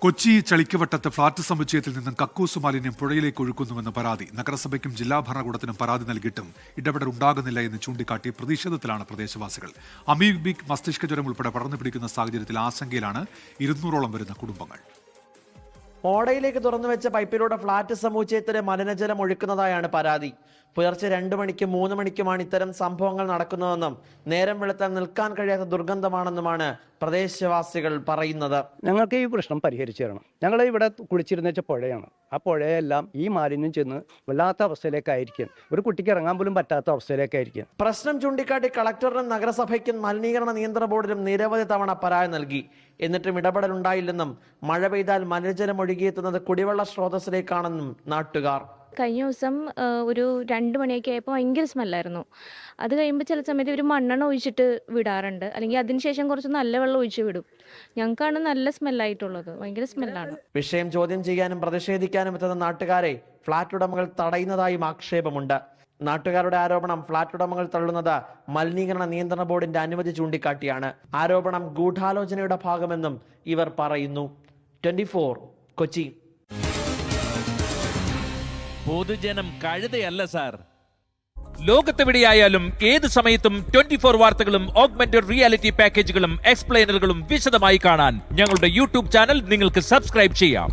Kochi ചളിക്കവട്ടത്ത് flat സമുച്ചയത്തിൽ നിന്നും കക്കൂസ് മാലിന്യം പുഴയിലേക്ക് ഒഴുക്കുന്നുവെന്ന് പരാതി. നഗരസഭയ്ക്കും ജില്ലാ ഭരണകൂടത്തിനും പരാതി നൽകിയിട്ടും ഇടപെടൽ ഉണ്ടാകുന്നില്ല എന്ന് ചൂണ്ടിക്കാട്ടി പ്രതിഷേധത്തിലാണ് പ്രദേശവാസികൾ. അമീബിക് മസ്തിഷ്ക ജ്വരം ഉൾപ്പെടെ പടർന്നു പിടിക്കുന്ന സാഹചര്യത്തിൽ ആശങ്കയിലാണ് 200ഓളം വരുന്ന കുടുംബങ്ങൾ. ഓടയിലേക്ക് തുറന്നുവെച്ച പൈപ്പിലൂടെ ഫ്ളാറ്റ് സമുച്ചയത്തിന് മലിനജലം ഒഴുക്കുന്നതായാണ് പരാതി. പുലർച്ചെ 2 മണിക്കും 3 മണിക്കുമാണ് ഇത്തരം സംഭവങ്ങൾ നടക്കുന്നതെന്നും നേരം വെളുത്താൽ നിൽക്കാൻ കഴിയാത്ത ദുർഗന്ധമാണെന്നുമാണ് പ്രദേശവാസികൾ പറയുന്നത്. ഞങ്ങൾക്ക് ഈ പ്രശ്നം പരിഹരിച്ചു തരണം. ഞങ്ങൾ ഇവിടെ കുളിച്ചിരുന്ന പുഴയാണ്. ആ പുഴയെല്ലാം ഈ മാലിന്യം ചെന്ന് വല്ലാത്ത അവസ്ഥയിലേക്കായിരിക്കും. ഒരു കുട്ടിക്ക് ഇറങ്ങാൻ പോലും പറ്റാത്ത അവസ്ഥയിലേക്കായിരിക്കും. പ്രശ്നം ചൂണ്ടിക്കാട്ടി കളക്ടറിനും നഗരസഭയ്ക്കും മലിനീകരണ നിയന്ത്രണ ബോർഡിനും നിരവധി തവണ പരാതി നൽകി. എന്നിട്ടും ഇടപെടൽ ഉണ്ടായില്ലെന്നും മഴ പെയ്താൽ മലിനജലം ഒഴുകിയെത്തുന്നത് കുടിവെള്ള സ്രോതസ്സിലേക്കാണെന്നും നാട്ടുകാർ. കഴിഞ്ഞ ദിവസം ഒരു 2 മണിയൊക്കെ ആയപ്പോൾ ഭയങ്കര സ്മെല്ലായിരുന്നു. അത് കഴിയുമ്പോൾ ചില സമയത്ത് ഒരു മണ്ണെണ്ണ ഒഴിച്ചിട്ട് വിടാറുണ്ട്, അല്ലെങ്കിൽ അതിനുശേഷം കുറച്ച് നല്ല വെള്ളം ഒഴിച്ച് വിടും. ഞങ്ങൾക്കാണ് നല്ല സ്മെല്ലായിട്ടുള്ളത്, ഭയങ്കര സ്മെല്ലാണ്. വിഷയം ചോദ്യം ചെയ്യാനും പ്രതിഷേധിക്കാനും എത്തുന്ന നാട്ടുകാരെ ഫ്ളാറ്റ് ഉടമകൾ തടയുന്നതായും ആക്ഷേപമുണ്ട്. നാട്ടുകാരുടെ ആരോപണം ഫ്ളാറ്റ് ഉടമകൾ തള്ളുന്നത് മലിനീകരണ നിയന്ത്രണ ബോർഡിന്റെ അനുമതി ചൂണ്ടിക്കാട്ടിയാണ്. ആരോപണം ഗൂഢാലോചനയുടെ ഭാഗമെന്നും ഇവർ പറയുന്നു. 24 കൊച്ചി. പൊതുജനം കഴുതയല്ല സാർ. ലോകത്തെവിടെയായാലും ഏത് സമയത്തും 24 വാർത്തകളും ഓഗ്മെന്റഡ് റിയാലിറ്റി പാക്കേജുകളും എക്സ്പ്ലെയിനറുകളും വിശദമായി കാണാൻ ഞങ്ങളുടെ യൂട്യൂബ് ചാനൽ നിങ്ങൾക്ക് സബ്സ്ക്രൈബ് ചെയ്യാം.